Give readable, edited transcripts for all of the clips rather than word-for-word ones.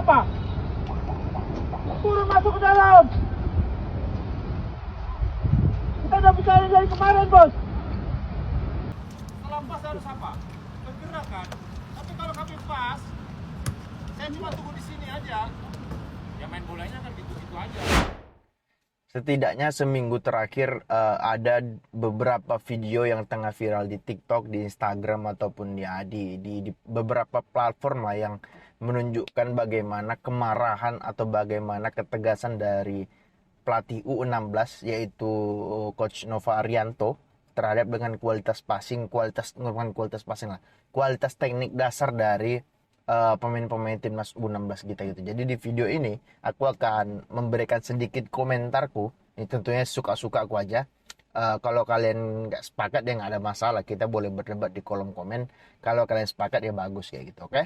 apa? Turun masuk ke dalam. Kita udah bicara dari kemarin, bos. Kalau pas harus apa? Bergerak kan? Tapi kalau kami pas, saya cuma tunggu di sini aja. Ya main bolanya kan gitu-gitu aja. Setidaknya seminggu terakhir ada beberapa video yang tengah viral di TikTok, di Instagram ataupun ya di beberapa platform lah yang menunjukkan bagaimana kemarahan atau bagaimana ketegasan dari pelatih U16 yaitu Coach Nova Arianto terhadap dengan kualitas passing, bukan kualitas passing lah, kualitas teknik dasar dari pemain-pemain timnas U16 kita gitu. Jadi di video ini aku akan memberikan sedikit komentarku. Ini tentunya suka-suka aku aja. Kalau kalian nggak sepakat ya nggak ada masalah. Kita boleh berdebat di kolom komen. Kalau kalian sepakat ya bagus kayak gitu, oke?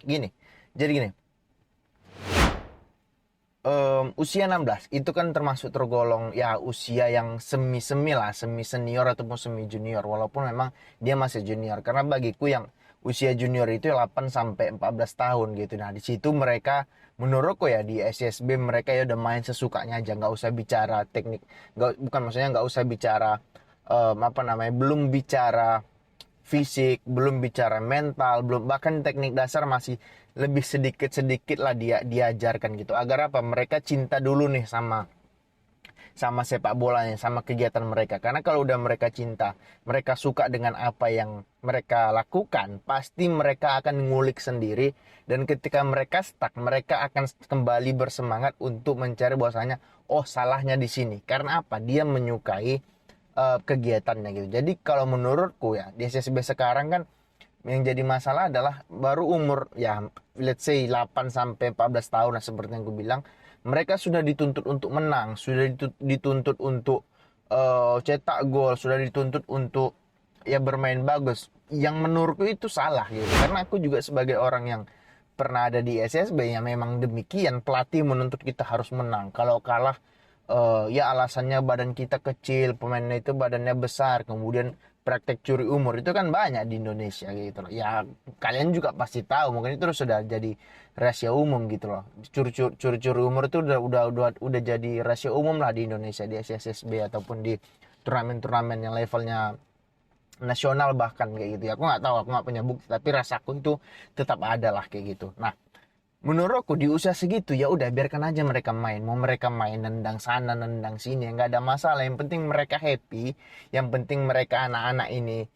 Gini. Jadi gini. Usia 16 itu kan termasuk tergolong ya usia yang semi-semi lah, semi senior ataupun semi junior, walaupun memang dia masih junior. Karena bagiku yang usia junior itu 8 sampai 14 tahun gitu. Nah, di situ mereka menurutku ya di SSB mereka ya udah main sesukanya aja, nggak usah bicara teknik, bukan maksudnya nggak usah bicara belum bicara fisik, belum bicara mental, belum bahkan teknik dasar masih lebih sedikit-sedikit lah dia diajarkan gitu. Agar apa? Mereka cinta dulu nih sama sepak bolanya, sama kegiatan mereka. Karena kalau udah mereka cinta, mereka suka dengan apa yang mereka lakukan, pasti mereka akan ngulik sendiri. Dan ketika mereka stuck, mereka akan kembali bersemangat untuk mencari bahwasanya, oh salahnya di sini. Karena apa? Dia menyukai kegiatannya gitu. Jadi kalau menurutku ya, di SSB sekarang kan yang jadi masalah adalah baru umur ya let's say 8 sampai 14 tahun lah seperti yang gue bilang, mereka sudah dituntut untuk menang, sudah dituntut untuk cetak gol, sudah dituntut untuk ya bermain bagus. Yang menurutku itu salah gitu. Karena aku juga sebagai orang yang pernah ada di SSB ya memang demikian, pelatih menuntut kita harus menang. Kalau kalah ya alasannya badan kita kecil, pemainnya itu badannya besar, kemudian praktek curi umur itu kan banyak di Indonesia gitu loh. Ya kalian juga pasti tahu, mungkin itu sudah jadi rahasia umum gitu loh. Curi umur itu udah jadi rahasia umum lah di Indonesia, di SSB ataupun di turnamen-turnamen yang levelnya nasional bahkan kayak gitu ya. Aku nggak tahu, aku nggak punya bukti, tapi rasaku itu tetap ada lah kayak gitu. Nah, menurutku di usia segitu ya udah biarkan aja mereka main. Mau mereka main nendang sana nendang sini nggak ada masalah. Yang penting mereka happy, yang penting mereka anak-anak ini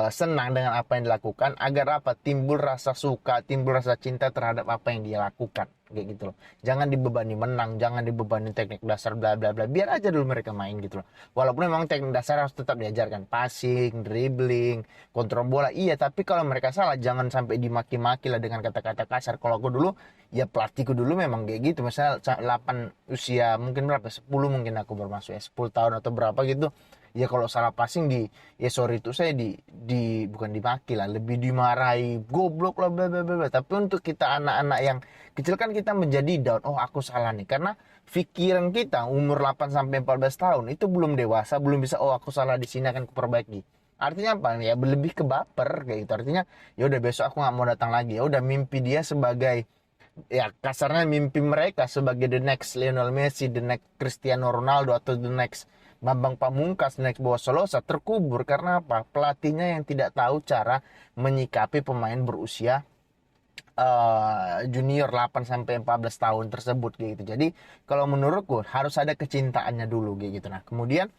senang dengan apa yang dilakukan, agar apa? Timbul rasa suka, timbul rasa cinta terhadap apa yang dia lakukan kayak gitu loh. Jangan dibebani menang, jangan dibebani teknik dasar bla bla bla. Biar aja dulu mereka main gitu loh. Walaupun memang teknik dasar harus tetap diajarkan, passing, dribbling, kontrol bola, iya, tapi kalau mereka salah jangan sampai dimaki-maki lah dengan kata-kata kasar. Kalau aku dulu ya pelatihku dulu memang kayak gitu. Misalnya 8 usia mungkin berapa? 10 mungkin aku bermasuk ya, 10 tahun atau berapa gitu. Ya kalau salah passing ya sorry itu saya bukan dimaki lah, lebih dimarahi, goblok lah bla bla bla. Tapi untuk kita anak-anak yang kecil kan kita menjadi down, oh aku salah nih, karena pikiran kita umur 8 sampai 14 tahun itu belum dewasa, belum bisa oh aku salah di sini akan kuperbaiki. Artinya apa? Ya lebih ke baper kayak gitu. Artinya ya udah besok aku nggak mau datang lagi. Ya udah mimpi dia sebagai ya kasarnya mimpi mereka sebagai the next Lionel Messi, the next Cristiano Ronaldo atau the next Bambang Pamungkas, the next Bosolosa terkubur karena apa? Pelatihnya yang tidak tahu cara menyikapi pemain berusia junior 8 sampai 14 tahun tersebut gitu. Jadi kalau menurutku harus ada kecintaannya dulu gitu. Nah, kemudian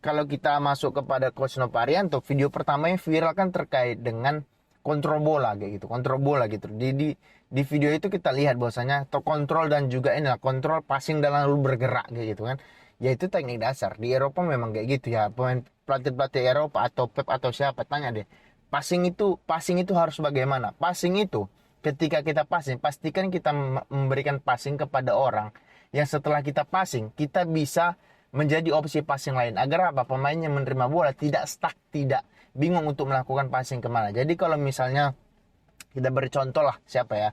kalau kita masuk kepada Coach Noparianto, video pertama yang viral kan terkait dengan kontrol bola kayak gitu, kontrol bola gitu. Di video itu kita lihat bahwasanya terkontrol dan juga inilah kontrol passing dan lalu bergerak kayak gitu kan. Yaitu teknik dasar. Di Eropa memang kayak gitu ya. Pemain pelatih Eropa atau Pep atau siapa tanya deh. Passing itu harus bagaimana? Passing itu ketika kita passing, pastikan kita memberikan passing kepada orang yang setelah kita passing, kita bisa menjadi opsi passing lain agar apa? Pemainnya menerima bola tidak stuck, tidak bingung untuk melakukan passing kemana. Jadi kalau misalnya kita beri contoh lah siapa ya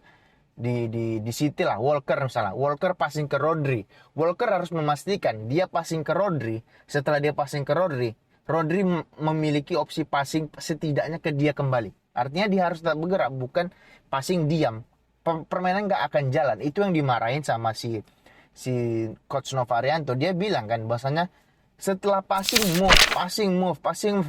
di City lah, Walker misalnya, Walker passing ke Rodri, Walker harus memastikan dia passing ke Rodri. Setelah dia passing ke Rodri, Rodri memiliki opsi passing setidaknya ke dia kembali. Artinya dia harus tetap bergerak, bukan passing diam. permainan nggak akan jalan. Itu yang dimarahin sama si Coach Novarianto. Dia bilang kan bahwasanya setelah passing move.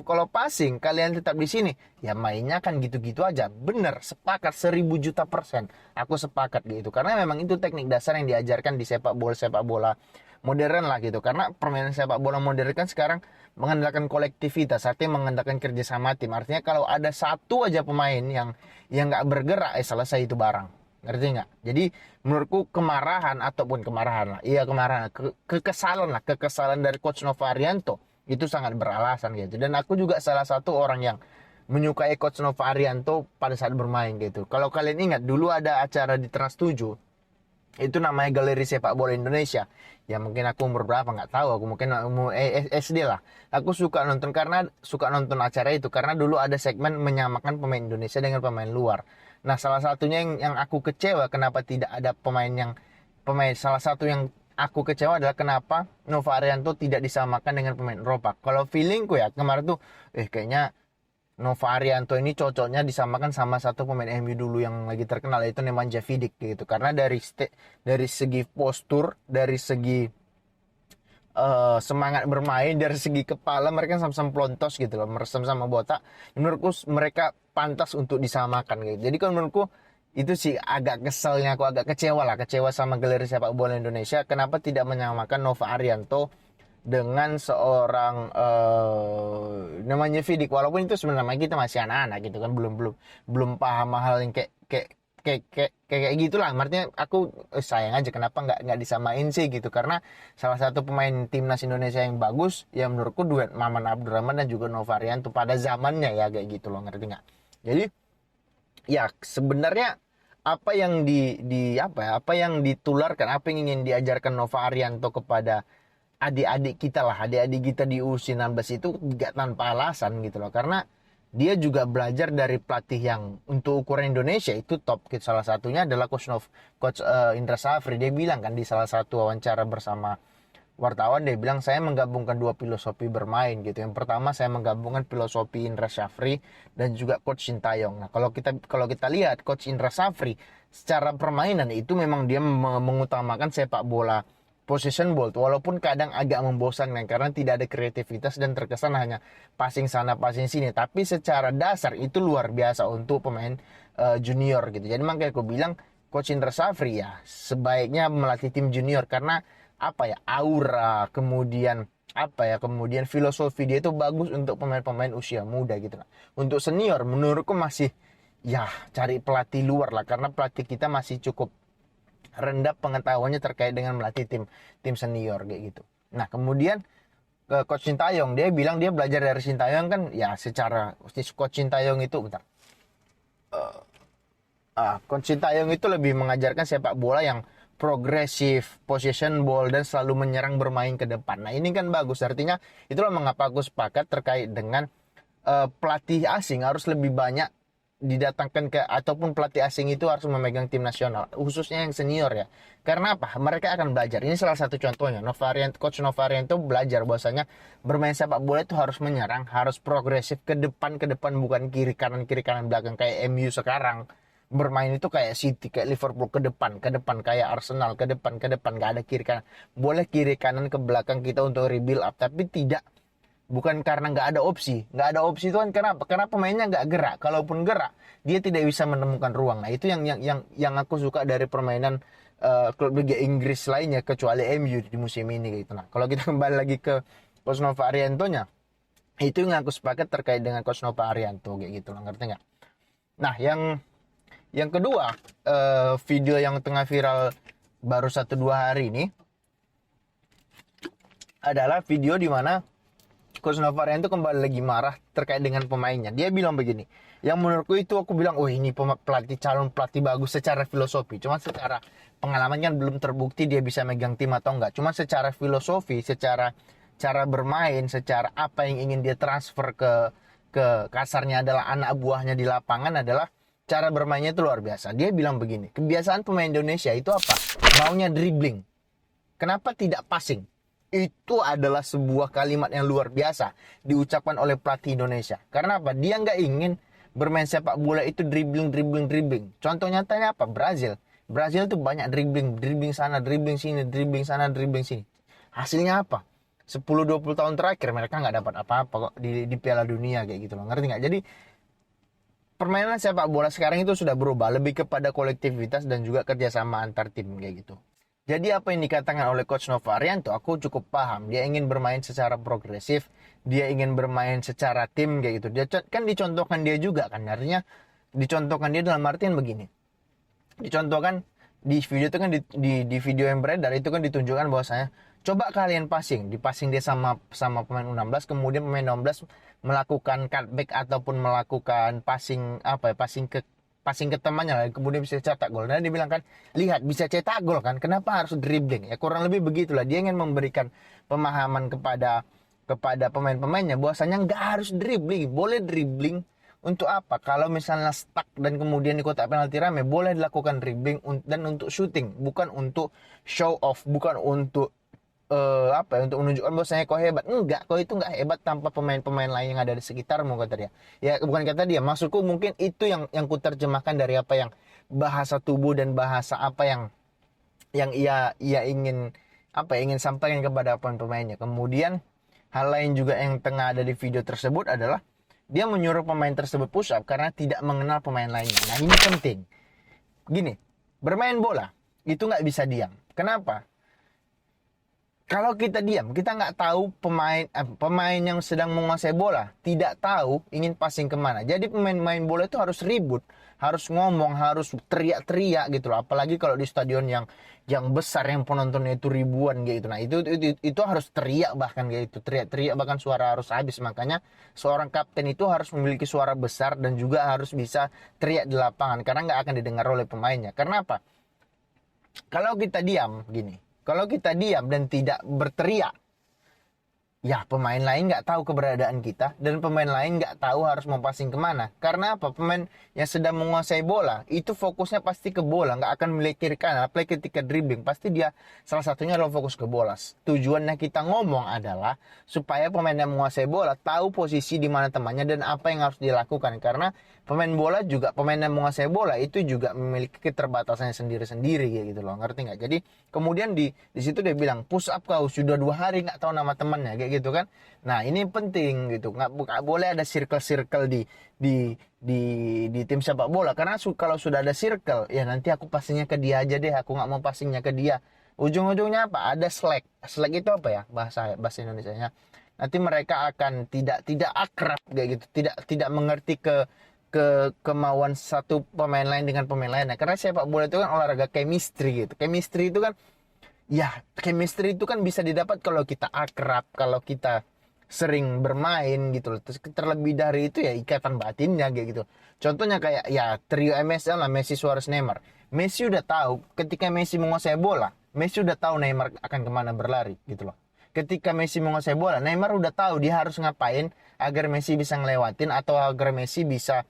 Kalau passing kalian tetap di sini, ya mainnya kan gitu-gitu aja. Bener, sepakat 1000 juta %. Aku sepakat gitu. Karena memang itu teknik dasar yang diajarkan di sepak bola modern lah gitu. Karena permainan sepak bola modern kan sekarang mengandalkan kolektivitas, artinya mengandalkan kerjasama tim. Artinya kalau ada satu aja pemain yang nggak bergerak, selesai itu barang. Ngerti nggak? Jadi menurutku kemarahan lah. Iya kemarahan, kekesalan dari Coach Novarianto itu sangat beralasan gitu. Dan aku juga salah satu orang yang menyukai Coach Novarianto pada saat bermain gitu. Kalau kalian ingat dulu ada acara di Trans 7, itu namanya Galeri Sepak Bola Indonesia. Ya mungkin aku umur berapa nggak tahu, aku mungkin umur SD lah. Aku suka nonton acara itu karena dulu ada segmen menyamakan pemain Indonesia dengan pemain luar. Nah, salah satunya yang aku kecewa kenapa tidak ada salah satu yang aku kecewa adalah kenapa Novarianto tidak disamakan dengan pemain Eropa. Kalau feelingku ya kemarin tuh kayaknya Novarianto ini cocoknya disamakan sama satu pemain MU dulu yang lagi terkenal, yaitu Nemanja Vidic gitu. Karena dari segi postur, dari segi semangat bermain, dari segi kepala mereka sama-sama plontos gitu loh, sama-sama botak. Menurutku mereka pantas untuk disamakan gitu. Jadi kalau menurutku itu sih agak keselnya, aku agak kecewa sama Galeri Sepak Bola Indonesia kenapa tidak menyamakan Novarianto dengan seorang namanya Vidic. Walaupun itu sebenarnya kita masih anak-anak gitu kan, belum paham hal yang kayak gitulah. Artinya aku sayang aja kenapa nggak disamain sih gitu, karena salah satu pemain timnas Indonesia yang bagus ya menurutku duet Maman Abdurrahman dan juga Novarianto pada zamannya ya kayak gitu loh, ngerti nggak? Jadi ya sebenarnya apa yang apa yang ditularkan, apa yang ingin diajarkan Novarianto kepada adik-adik kita di U19 itu nggak tanpa alasan gitu loh, karena dia juga belajar dari pelatih yang untuk ukuran Indonesia itu top. Salah satunya adalah Coach Indra Safri. Dia bilang kan di salah satu wawancara bersama wartawan, dia bilang saya menggabungkan dua filosofi bermain gitu. Yang pertama saya menggabungkan filosofi Indra Safri dan juga Coach Sintayong. Nah kalau kita lihat Coach Indra Safri secara permainan itu memang dia mengutamakan sepak bola possession ball, walaupun kadang agak membosankan karena tidak ada kreativitas dan terkesan hanya passing sana passing sini, tapi secara dasar itu luar biasa untuk pemain junior gitu. Jadi makanya aku bilang Coach Indra Safri ya sebaiknya melatih tim junior, karena aura kemudian filosofi dia itu bagus untuk pemain-pemain usia muda gitu. Untuk senior menurutku masih ya cari pelatih luar lah, karena pelatih kita masih cukup rendah pengetahuannya terkait dengan melatih tim senior kayak gitu. Nah kemudian Coach Sintayong, dia bilang dia belajar dari Sintayong kan ya, secara Coach Sintayong itu Coach Sintayong itu lebih mengajarkan sepak bola yang progresif, possession ball, dan selalu menyerang bermain ke depan. Nah ini kan bagus, artinya itulah mengapa aku sepakat terkait dengan pelatih asing harus lebih banyak didatangkan ataupun pelatih asing itu harus memegang tim nasional, khususnya yang senior ya. Karena apa? Mereka akan belajar. Ini salah satu contohnya. Coach Novarianto belajar bahwasanya bermain sepak bola itu harus menyerang, harus progresif ke depan bukan kiri kanan belakang kayak MU sekarang. Bermain itu kayak City, kayak Liverpool, ke depan kayak Arsenal, ke depan nggak ada kiri kanan. Boleh kiri kanan ke belakang kita untuk rebuild up, tapi tidak. Bukan karena nggak ada opsi itu kan karena pemainnya nggak gerak. Kalaupun gerak dia tidak bisa menemukan ruang. Nah itu yang aku suka dari permainan klub Liga Inggris lainnya kecuali MU di musim ini gitu. Nah kalau kita kembali lagi ke Coach Novarianto-nya, itu yang aku sepakat terkait dengan Coach Novarianto kayak gitu loh, ngerti nggak? Nah yang kedua, video yang tengah viral baru 1-2 hari ini adalah video di mana Coach Novarianto kembali lagi marah terkait dengan pemainnya. Dia bilang begini, yang menurutku itu aku bilang, ini calon pelatih bagus secara filosofi. Cuma secara pengalaman kan belum terbukti dia bisa megang tim atau enggak. Cuma secara filosofi, secara cara bermain, secara apa yang ingin dia transfer ke kasarnya adalah anak buahnya di lapangan, adalah cara bermainnya itu luar biasa. Dia bilang begini, kebiasaan pemain Indonesia itu apa? Maunya dribbling. Kenapa tidak passing? Itu adalah sebuah kalimat yang luar biasa diucapkan oleh pelatih Indonesia. Karena apa? Dia nggak ingin bermain sepak bola itu dribbling. Contoh nyatanya apa? Brazil tuh banyak dribbling sana, dribbling sini, dribbling sana, dribbling sini. Hasilnya apa? 10-20 tahun terakhir mereka nggak dapat apa-apa kok di Piala Dunia kayak gitu loh. Ngerti nggak? Jadi permainan sepak bola sekarang itu sudah berubah lebih kepada kolektivitas dan juga kerjasama antar tim kayak gitu. Jadi apa yang dikatakan oleh Coach Nova Arianto, aku cukup paham. Dia ingin bermain secara progresif, dia ingin bermain secara tim kayak gitu. Dia kan dicontohkan dia juga kan, artinya dicontohkan dia dalam artian begini. Dicontohkan di video itu kan di video yang beredar itu kan ditunjukkan bahwasanya coba kalian passing dia sama pemain U16, kemudian pemain U16 melakukan cutback ataupun melakukan passing ke temannya lah, kemudian bisa cetak gol. Nah, dia bilang kan, lihat bisa cetak gol kan, kenapa harus dribbling? Ya kurang lebih begitulah. Dia ingin memberikan pemahaman kepada pemain-pemainnya bahwasanya nggak harus dribbling, boleh dribbling untuk apa? Kalau misalnya stuck dan kemudian di kotak penalti rame, boleh dilakukan dribbling dan untuk shooting, bukan untuk show off, bukan untuk untuk menunjukkan bahwasanya kau hebat. Enggak, kau itu enggak hebat tanpa pemain-pemain lain yang ada di sekitarmu, kata dia. Ya bukan kata dia, maksudku mungkin itu yang ku terjemahkan dari apa yang bahasa tubuh dan bahasa apa yang ia ingin sampaikan kepada pemain-pemainnya. Kemudian hal lain juga yang tengah ada di video tersebut adalah dia menyuruh pemain tersebut push up karena tidak mengenal pemain lainnya. Nah, ini penting. Gini, bermain bola itu nggak bisa diam. Kenapa? Kalau kita diam, kita nggak tahu pemain yang sedang menguasai bola tidak tahu ingin passing kemana. Jadi pemain bola itu harus ribut, harus ngomong, harus teriak-teriak gitu loh. Apalagi kalau di stadion yang besar yang penontonnya itu ribuan gitu. Nah itu harus teriak bahkan kayak itu, teriak-teriak bahkan suara harus habis. Makanya seorang kapten itu harus memiliki suara besar dan juga harus bisa teriak di lapangan karena nggak akan didengar oleh pemainnya. Karena apa? Kalau kita diam gini. Kalau kita diam dan tidak berteriak, ya pemain lain nggak tahu keberadaan kita dan pemain lain nggak tahu harus mau passing kemana. Karena apa? Pemain yang sedang menguasai bola itu fokusnya pasti ke bola, nggak akan melihat kiri kanan. Apalagi ketika dribbling, pasti dia salah satunya adalah fokus ke bola. Tujuannya kita ngomong adalah supaya pemain yang menguasai bola tahu posisi di mana temannya dan apa yang harus dilakukan. Karena pemain yang menguasai bola itu juga memiliki keterbatasannya sendiri-sendiri gitu loh, ngerti nggak? Jadi kemudian di situ dia bilang push up kau sudah 2 hari nggak tahu nama temannya kayak gitu kan. Nah ini penting gitu, nggak boleh ada circle di tim sepak bola karena kalau sudah ada circle ya nanti aku passingnya ke dia aja deh, aku nggak mau passingnya ke dia. Ujung-ujungnya apa? Ada slack itu apa ya bahasa Indonesianya? Nanti mereka akan tidak akrab kayak gitu, tidak mengerti kemauan satu pemain lain dengan pemain lainnya. Karena sepak bola itu kan olahraga chemistry gitu. Chemistry itu kan bisa didapat kalau kita akrab, kalau kita sering bermain gitu loh. Terus terlebih dari itu ya ikatan batinnya kayak gitu. Contohnya kayak ya trio MSN lah, Messi, Suarez, Neymar. Messi udah tahu ketika Messi menguasai bola, Messi udah tahu Neymar akan kemana berlari gitu loh. Ketika Messi menguasai bola, Neymar udah tahu dia harus ngapain agar Messi bisa ngelewatin atau agar Messi bisa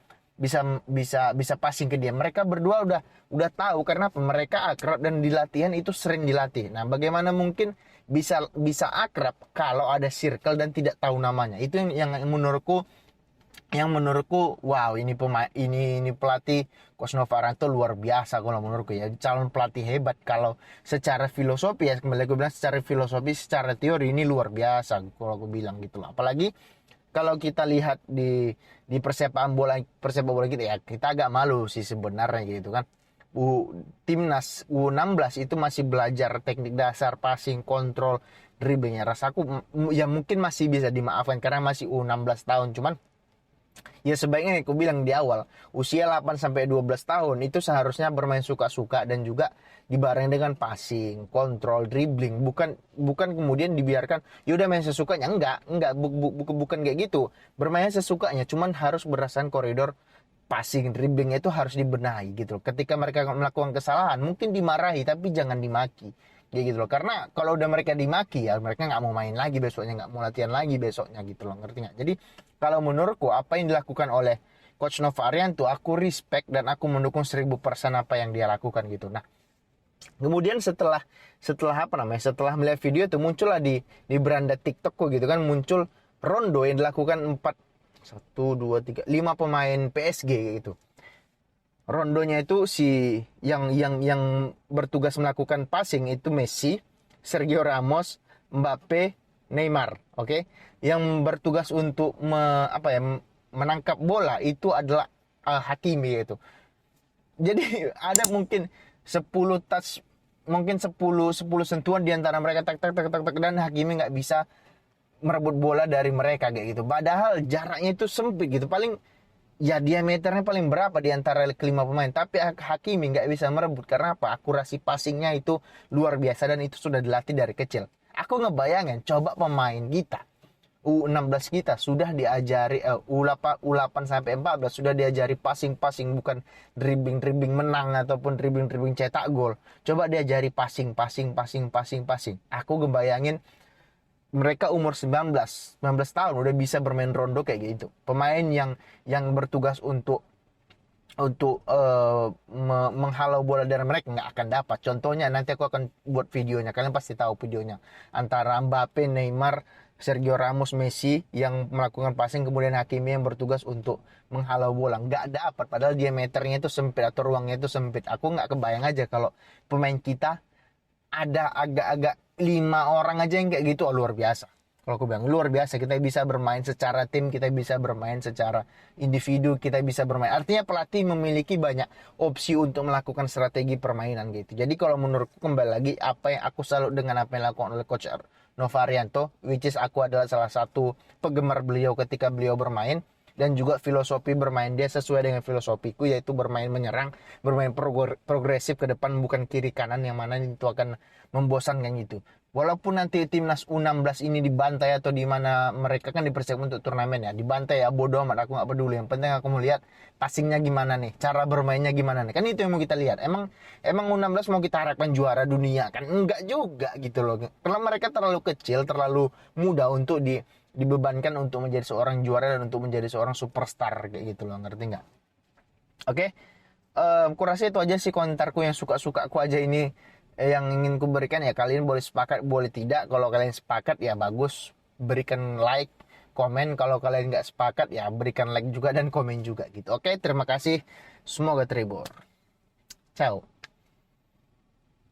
passing ke dia. Mereka berdua udah tahu karena mereka akrab dan di latihan itu sering dilatih. Nah, bagaimana mungkin bisa akrab kalau ada circle dan tidak tahu namanya? Itu yang menurutku wow, ini pelatih Coach Nova Arianto luar biasa kalau menurutku ya. Calon pelatih hebat kalau secara filosofi ya, kembali aku bilang secara filosofi, secara teori ini luar biasa kalau aku bilang gitu loh. Apalagi kalau kita lihat di persepak bola kita ya, kita agak malu sih sebenarnya gitu kan. Timnas U16 itu masih belajar teknik dasar, passing, kontrol, dribblingnya. Rasaku ya mungkin masih bisa dimaafkan karena masih U16 tahun. Cuman ya sebaiknya aku bilang di awal, usia 8-12 tahun itu seharusnya bermain suka-suka dan juga dibarengi dengan passing, kontrol, dribbling, bukan kemudian dibiarkan yaudah main sesukanya. Bukan kayak gitu. Bermain sesukanya, cuman harus berdasarkan koridor passing, dribblingnya itu harus dibenahi gitu. Ketika mereka melakukan kesalahan mungkin dimarahi tapi jangan dimaki kayak gitu loh. Karena kalau udah mereka dimaki ya mereka nggak mau main lagi besoknya, nggak mau latihan lagi besoknya gitu loh, ngerti nggak? Jadi kalau menurutku apa yang dilakukan oleh Coach Nova Arianto, aku respect dan aku mendukung 1000% apa yang dia lakukan gitu. Nah kemudian setelah melihat video itu muncullah di beranda TikTokku gitu kan, muncul rondo yang dilakukan 1, 2, 3, 5 pemain PSG gitu. Rondonya itu si yang bertugas melakukan passing itu Messi, Sergio Ramos, Mbappe, Neymar, oke? Yang bertugas untuk menangkap bola itu adalah Hakimi itu. Jadi ada mungkin 10 touch, mungkin 10 sentuhan di antara mereka tak dan Hakimi nggak bisa merebut bola dari mereka kayak gitu. Padahal jaraknya itu sempit gitu. Paling ya diameternya paling berapa di antara kelima pemain, tapi Hakimi nggak bisa merebut. Karena apa? Akurasi passingnya itu luar biasa dan itu sudah dilatih dari kecil. Aku ngebayangin, coba pemain kita U16 kita sudah diajari U8 sampai 14 sudah diajari passing bukan dribbling menang ataupun dribbling cetak gol. Coba diajari passing. Aku ngebayangin mereka umur 19 tahun udah bisa bermain rondo kayak gitu. Pemain yang bertugas untuk menghalau bola dari mereka nggak akan dapat. Contohnya nanti aku akan buat videonya, kalian pasti tahu videonya, antara Mbappe, Neymar, Sergio Ramos, Messi yang melakukan passing, kemudian Hakimi yang bertugas untuk menghalau bola. Nggak dapat, padahal diameternya itu sempit atau ruangnya itu sempit. Aku nggak kebayang aja kalau pemain kita ada agak-agak 5 orang aja yang kayak gitu. Luar biasa. Kalau aku bilang luar biasa, kita bisa bermain secara tim, kita bisa bermain secara individu, kita bisa bermain. Artinya pelatih memiliki banyak opsi untuk melakukan strategi permainan gitu. Jadi kalau menurutku kembali lagi apa yang aku salut dengan apa yang dilakukan oleh Coach Novarianto, which is aku adalah salah satu penggemar beliau ketika beliau bermain. Dan juga filosofi bermain dia sesuai dengan filosofiku, yaitu bermain menyerang, bermain progresif ke depan, bukan kiri kanan, yang mana itu akan membosankan gitu. Walaupun nanti timnas U16 ini dibantai atau di mana mereka kan dipersiapkan untuk turnamen ya, dibantai ya bodoh amat, aku nggak peduli. Yang penting aku mau lihat passingnya gimana nih, cara bermainnya gimana nih, kan itu yang mau kita lihat. Emang U16 mau kita harapkan juara dunia kan? Enggak juga gitu loh, karena mereka terlalu kecil, terlalu muda untuk dibebankan untuk menjadi seorang juara dan untuk menjadi seorang superstar kayak gitu loh, ngerti nggak? Oke, aku rasa itu aja sih komentarku yang suka-suka aku aja ini yang ingin ku berikan ya. Kalian boleh sepakat, boleh tidak. Kalau kalian sepakat ya bagus, berikan like, komen. Kalau kalian nggak sepakat ya berikan like juga dan komen juga gitu. Oke, terima kasih. Semoga terhibur. Ciao.